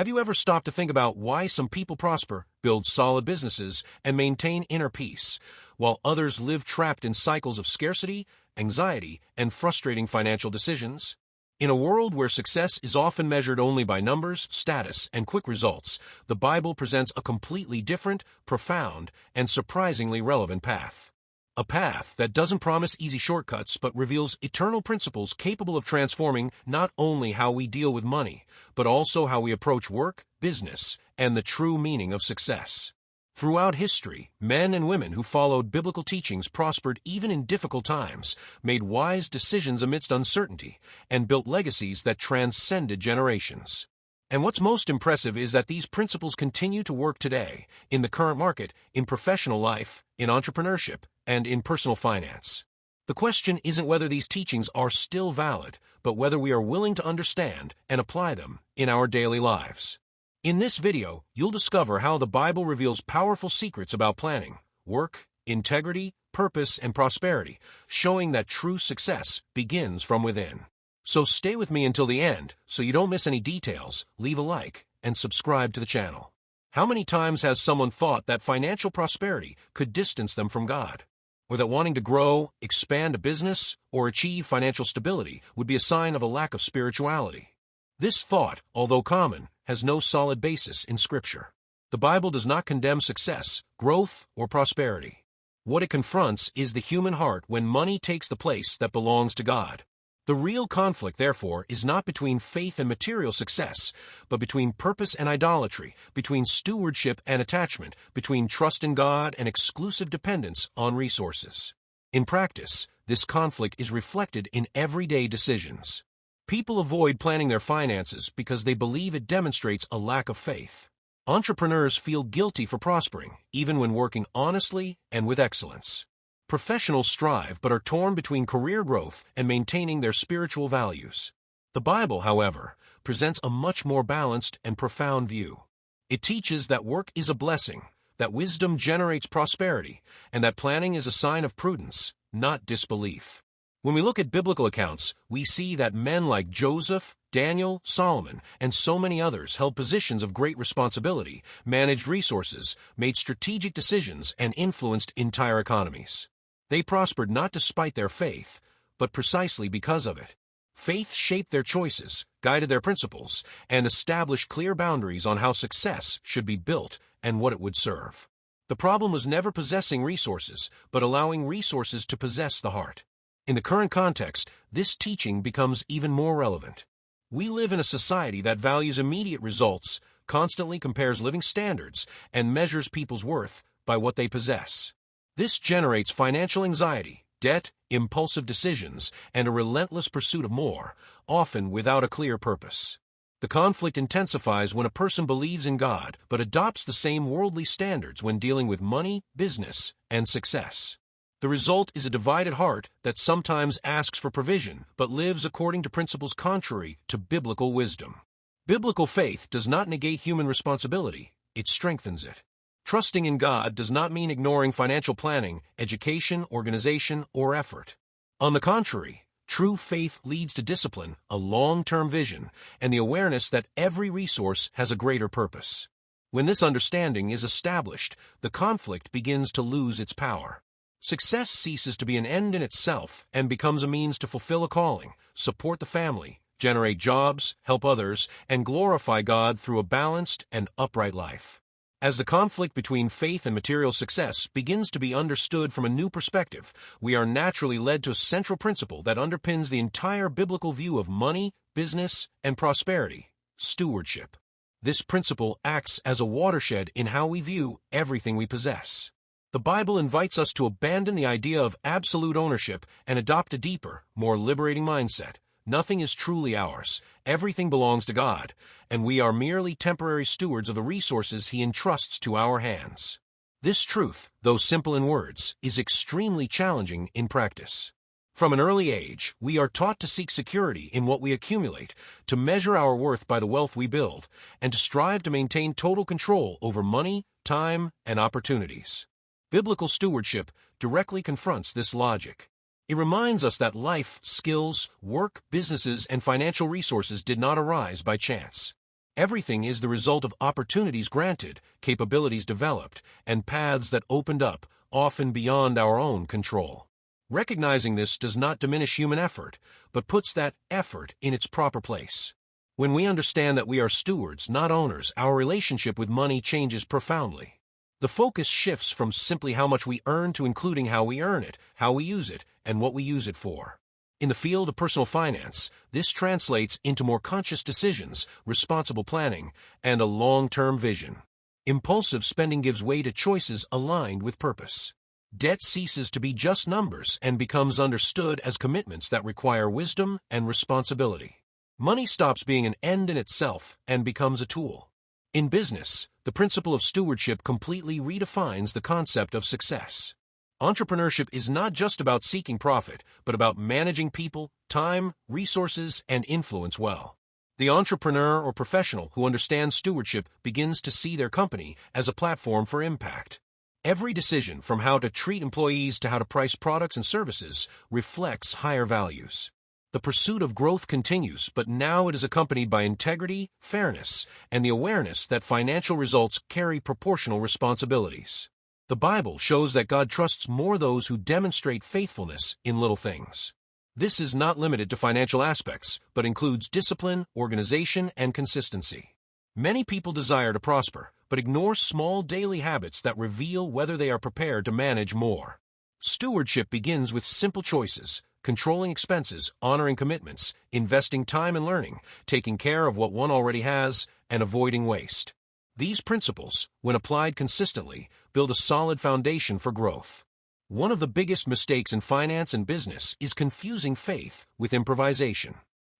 Have you ever stopped to think about why some people prosper, build solid businesses, and maintain inner peace, while others live trapped in cycles of scarcity, anxiety, and frustrating financial decisions? In a world where success is often measured only by numbers, status, and quick results, the Bible presents a completely different, profound, and surprisingly relevant path. A path that doesn't promise easy shortcuts but reveals eternal principles capable of transforming not only how we deal with money, but also how we approach work, business, and the true meaning of success. Throughout history, men and women who followed biblical teachings prospered even in difficult times, made wise decisions amidst uncertainty, and built legacies that transcended generations. And what's most impressive is that these principles continue to work today, in the current market, in professional life, in entrepreneurship, and in personal finance. The question isn't whether these teachings are still valid, but whether we are willing to understand and apply them in our daily lives. In this video, you'll discover how the Bible reveals powerful secrets about planning, work, integrity, purpose, and prosperity, showing that true success begins from within. So stay with me until the end, so you don't miss any details. Leave a like, and subscribe to the channel. How many times has someone thought that financial prosperity could distance them from God? Or that wanting to grow, expand a business, or achieve financial stability would be a sign of a lack of spirituality? This thought, although common, has no solid basis in Scripture. The Bible does not condemn success, growth, or prosperity. What it confronts is the human heart when money takes the place that belongs to God. The real conflict, therefore, is not between faith and material success, but between purpose and idolatry, between stewardship and attachment, between trust in God and exclusive dependence on resources. In practice, this conflict is reflected in everyday decisions. People avoid planning their finances because they believe it demonstrates a lack of faith. Entrepreneurs feel guilty for prospering, even when working honestly and with excellence. Professionals strive but are torn between career growth and maintaining their spiritual values. The Bible, however, presents a much more balanced and profound view. It teaches that work is a blessing, that wisdom generates prosperity, and that planning is a sign of prudence, not disbelief. When we look at biblical accounts, we see that men like Joseph, Daniel, Solomon, and so many others held positions of great responsibility, managed resources, made strategic decisions, and influenced entire economies. They prospered not despite their faith, but precisely because of it. Faith shaped their choices, guided their principles, and established clear boundaries on how success should be built and what it would serve. The problem was never possessing resources, but allowing resources to possess the heart. In the current context, this teaching becomes even more relevant. We live in a society that values immediate results, constantly compares living standards, and measures people's worth by what they possess. This generates financial anxiety, debt, impulsive decisions, and a relentless pursuit of more, often without a clear purpose. The conflict intensifies when a person believes in God but adopts the same worldly standards when dealing with money, business, and success. The result is a divided heart that sometimes asks for provision but lives according to principles contrary to biblical wisdom. Biblical faith does not negate human responsibility, it strengthens it. Trusting in God does not mean ignoring financial planning, education, organization, or effort. On the contrary, true faith leads to discipline, a long-term vision, and the awareness that every resource has a greater purpose. When this understanding is established, the conflict begins to lose its power. Success ceases to be an end in itself and becomes a means to fulfill a calling, support the family, generate jobs, help others, and glorify God through a balanced and upright life. As the conflict between faith and material success begins to be understood from a new perspective, we are naturally led to a central principle that underpins the entire biblical view of money, business, and prosperity: stewardship. This principle acts as a watershed in how we view everything we possess. The Bible invites us to abandon the idea of absolute ownership and adopt a deeper, more liberating mindset. Nothing is truly ours. Everything belongs to God, and we are merely temporary stewards of the resources He entrusts to our hands. This truth, though simple in words, is extremely challenging in practice. From an early age, we are taught to seek security in what we accumulate, to measure our worth by the wealth we build, and to strive to maintain total control over money, time, and opportunities. Biblical stewardship directly confronts this logic. It reminds us that life, skills, work, businesses, and financial resources did not arise by chance. Everything is the result of opportunities granted, capabilities developed, and paths that opened up, often beyond our own control. Recognizing this does not diminish human effort, but puts that effort in its proper place. When we understand that we are stewards, not owners, our relationship with money changes profoundly. The focus shifts from simply how much we earn to including how we earn it, how we use it, and what we use it for. In the field of personal finance, this translates into more conscious decisions, responsible planning, and a long-term vision. Impulsive spending gives way to choices aligned with purpose. Debt ceases to be just numbers and becomes understood as commitments that require wisdom and responsibility. Money stops being an end in itself and becomes a tool. In business, the principle of stewardship completely redefines the concept of success. Entrepreneurship is not just about seeking profit, but about managing people, time, resources, and influence well. The entrepreneur or professional who understands stewardship begins to see their company as a platform for impact. Every decision, from how to treat employees to how to price products and services, reflects higher values. The pursuit of growth continues, but now it is accompanied by integrity, fairness, and the awareness that financial results carry proportional responsibilities. The Bible shows that God trusts more those who demonstrate faithfulness in little things. This is not limited to financial aspects, but includes discipline, organization, and consistency. Many people desire to prosper, but ignore small daily habits that reveal whether they are prepared to manage more. Stewardship begins with simple choices: controlling expenses, honoring commitments, investing time in learning, taking care of what one already has, and avoiding waste. These principles, when applied consistently, build a solid foundation for growth. One of the biggest mistakes in finance and business is confusing faith with improvisation.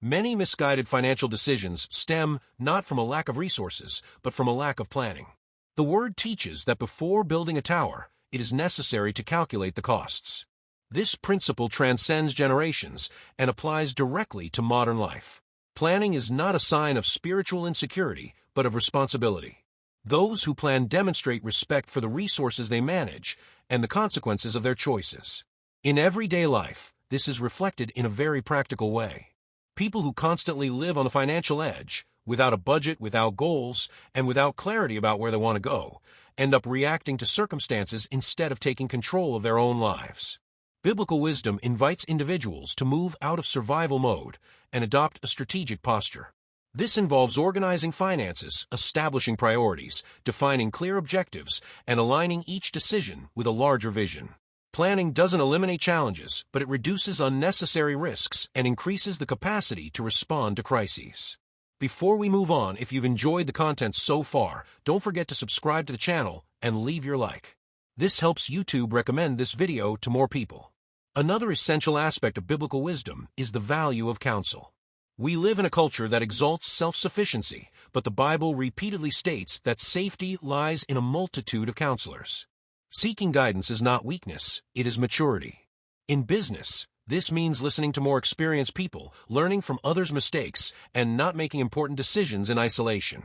Many misguided financial decisions stem not from a lack of resources, but from a lack of planning. The Word teaches that before building a tower, it is necessary to calculate the costs. This principle transcends generations and applies directly to modern life. Planning is not a sign of spiritual insecurity, but of responsibility. Those who plan demonstrate respect for the resources they manage and the consequences of their choices. In everyday life, this is reflected in a very practical way. People who constantly live on the financial edge, without a budget, without goals, and without clarity about where they want to go, end up reacting to circumstances instead of taking control of their own lives. Biblical wisdom invites individuals to move out of survival mode and adopt a strategic posture. This involves organizing finances, establishing priorities, defining clear objectives, and aligning each decision with a larger vision. Planning doesn't eliminate challenges, but it reduces unnecessary risks and increases the capacity to respond to crises. Before we move on, if you've enjoyed the content so far, don't forget to subscribe to the channel and leave your like. This helps YouTube recommend this video to more people. Another essential aspect of biblical wisdom is the value of counsel. We live in a culture that exalts self-sufficiency, but the Bible repeatedly states that safety lies in a multitude of counselors. Seeking guidance is not weakness, it is maturity. In business, this means listening to more experienced people, learning from others' mistakes, and not making important decisions in isolation.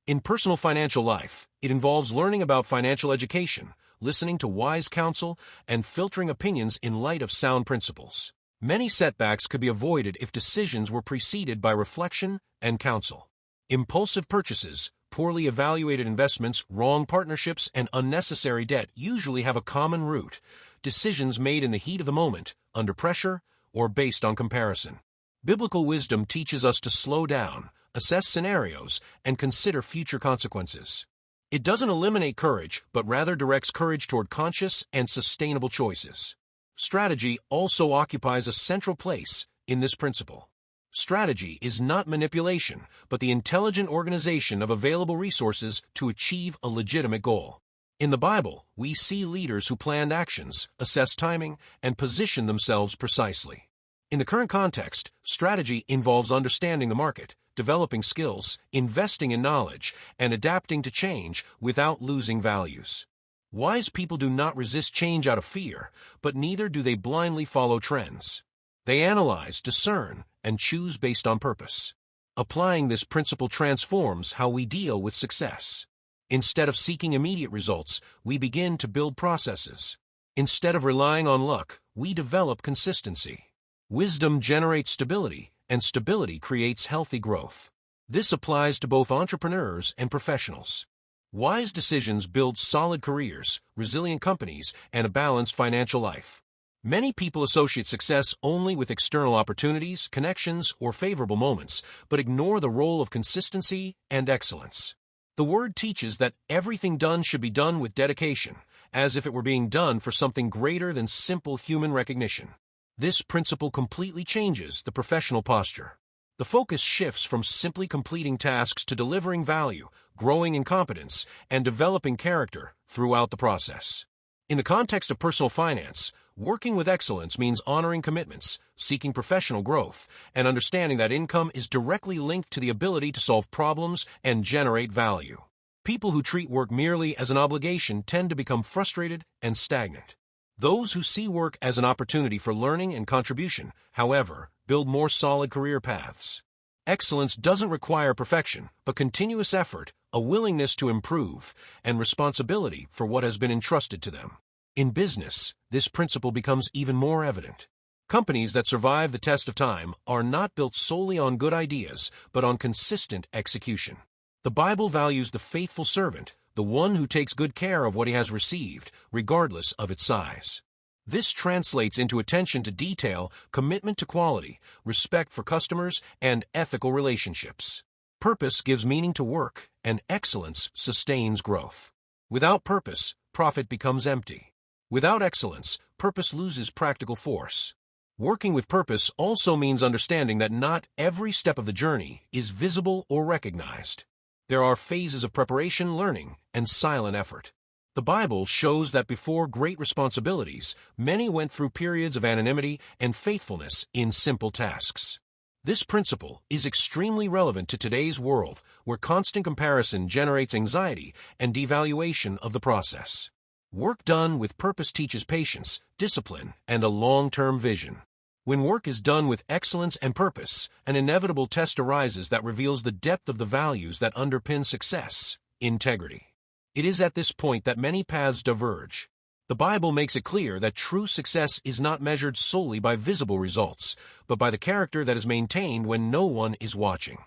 In personal financial life, it involves learning about financial education, listening to wise counsel, and filtering opinions in light of sound principles. Many setbacks could be avoided if decisions were preceded by reflection and counsel. Impulsive purchases, poorly evaluated investments, wrong partnerships, and unnecessary debt usually have a common root: decisions made in the heat of the moment, under pressure, or based on comparison. Biblical wisdom teaches us to slow down, assess scenarios, and consider future consequences. It doesn't eliminate courage, but rather directs courage toward conscious and sustainable choices. Strategy also occupies a central place in this principle. Strategy is not manipulation, but the intelligent organization of available resources to achieve a legitimate goal. In the Bible, we see leaders who planned actions, assessed timing, and positioned themselves precisely. In the current context, strategy involves understanding the market, developing skills, investing in knowledge, and adapting to change without losing values. Wise people do not resist change out of fear, but neither do they blindly follow trends. They analyze, discern, and choose based on purpose. Applying this principle transforms how we deal with success. Instead of seeking immediate results, we begin to build processes. Instead of relying on luck, we develop consistency. Wisdom generates stability, and stability creates healthy growth. This applies to both entrepreneurs and professionals. Wise decisions build solid careers, resilient companies, and a balanced financial life. Many people associate success only with external opportunities, connections, or favorable moments, but ignore the role of consistency and excellence. The Word teaches that everything done should be done with dedication, as if it were being done for something greater than simple human recognition. This principle completely changes the professional posture. The focus shifts from simply completing tasks to delivering value, growing in competence, and developing character throughout the process. In the context of personal finance, working with excellence means honoring commitments, seeking professional growth, and understanding that income is directly linked to the ability to solve problems and generate value. People who treat work merely as an obligation tend to become frustrated and stagnant. Those who see work as an opportunity for learning and contribution, however, build more solid career paths. Excellence doesn't require perfection, but continuous effort, a willingness to improve, and responsibility for what has been entrusted to them. In business, this principle becomes even more evident. Companies that survive the test of time are not built solely on good ideas, but on consistent execution. The Bible values the faithful servant, the one who takes good care of what he has received, regardless of its size. This translates into attention to detail, commitment to quality, respect for customers, and ethical relationships. Purpose gives meaning to work, and excellence sustains growth. Without purpose, profit becomes empty. Without excellence, purpose loses practical force. Working with purpose also means understanding that not every step of the journey is visible or recognized. There are phases of preparation, learning, and silent effort. The Bible shows that before great responsibilities, many went through periods of anonymity and faithfulness in simple tasks. This principle is extremely relevant to today's world, where constant comparison generates anxiety and devaluation of the process. Work done with purpose teaches patience, discipline, and a long-term vision. When work is done with excellence and purpose, an inevitable test arises that reveals the depth of the values that underpin success: integrity. It is at this point that many paths diverge. The Bible makes it clear that true success is not measured solely by visible results, but by the character that is maintained when no one is watching.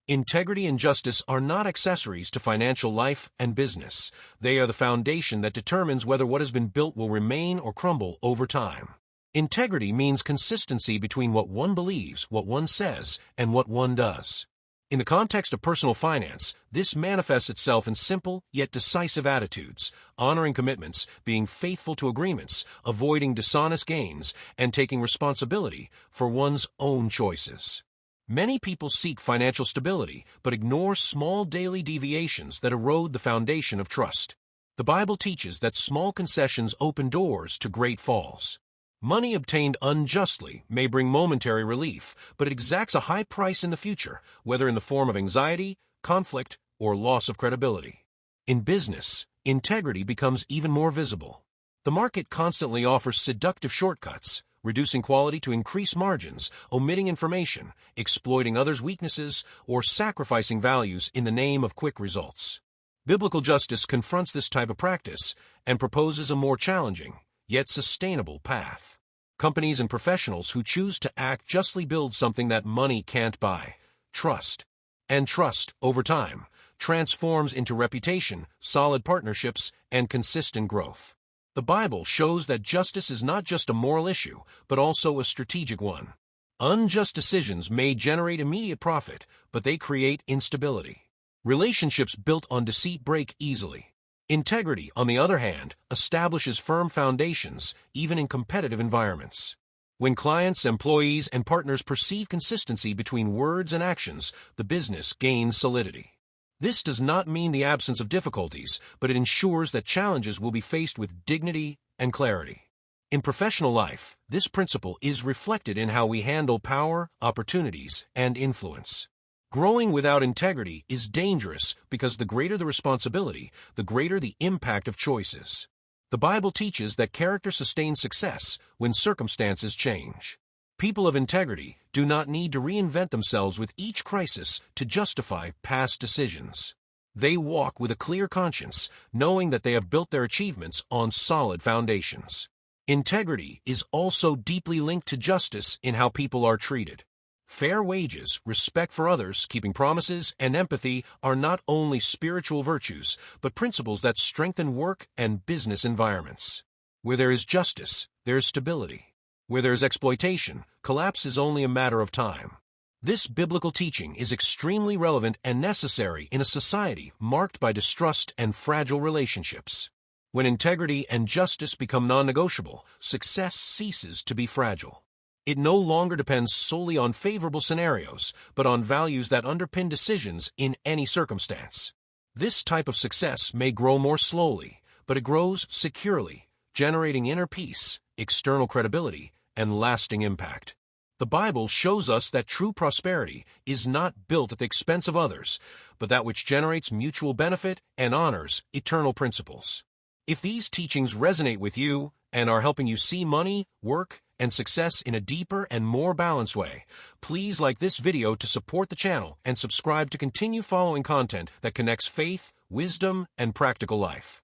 Integrity and justice are not accessories to financial life and business. They are the foundation that determines whether what has been built will remain or crumble over time. Integrity means consistency between what one believes, what one says, and what one does. In the context of personal finance, this manifests itself in simple yet decisive attitudes: honoring commitments, being faithful to agreements, avoiding dishonest gains, and taking responsibility for one's own choices. Many people seek financial stability, but ignore small daily deviations that erode the foundation of trust. The Bible teaches that small concessions open doors to great falls. Money obtained unjustly may bring momentary relief, but it exacts a high price in the future, whether in the form of anxiety, conflict, or loss of credibility. In business, integrity becomes even more visible. The market constantly offers seductive shortcuts, reducing quality to increase margins, omitting information, exploiting others' weaknesses, or sacrificing values in the name of quick results. Biblical justice confronts this type of practice and proposes a more challenging, yet sustainable path. Companies and professionals who choose to act justly build something that money can't buy: trust. And trust, over time, transforms into reputation, solid partnerships, and consistent growth. The Bible shows that justice is not just a moral issue, but also a strategic one. Unjust decisions may generate immediate profit, but they create instability. Relationships built on deceit break easily. Integrity, on the other hand, establishes firm foundations, even in competitive environments. When clients, employees, and partners perceive consistency between words and actions, the business gains solidity. This does not mean the absence of difficulties, but it ensures that challenges will be faced with dignity and clarity. In professional life, this principle is reflected in how we handle power, opportunities, and influence. Growing without integrity is dangerous because the greater the responsibility, the greater the impact of choices. The Bible teaches that character sustains success when circumstances change. People of integrity do not need to reinvent themselves with each crisis to justify past decisions. They walk with a clear conscience, knowing that they have built their achievements on solid foundations. Integrity is also deeply linked to justice in how people are treated. Fair wages, respect for others, keeping promises, and empathy are not only spiritual virtues, but principles that strengthen work and business environments. Where there is justice, there is stability. Where there is exploitation, collapse is only a matter of time. This biblical teaching is extremely relevant and necessary in a society marked by distrust and fragile relationships. When integrity and justice become non-negotiable, success ceases to be fragile. It no longer depends solely on favorable scenarios, but on values that underpin decisions in any circumstance. This type of success may grow more slowly, but it grows securely, generating inner peace, external credibility, and lasting impact. The Bible shows us that true prosperity is not built at the expense of others, but that which generates mutual benefit and honors eternal principles. If these teachings resonate with you and are helping you see money, work, and success in a deeper and more balanced way, please like this video to support the channel and subscribe to continue following content that connects faith, wisdom, and practical life.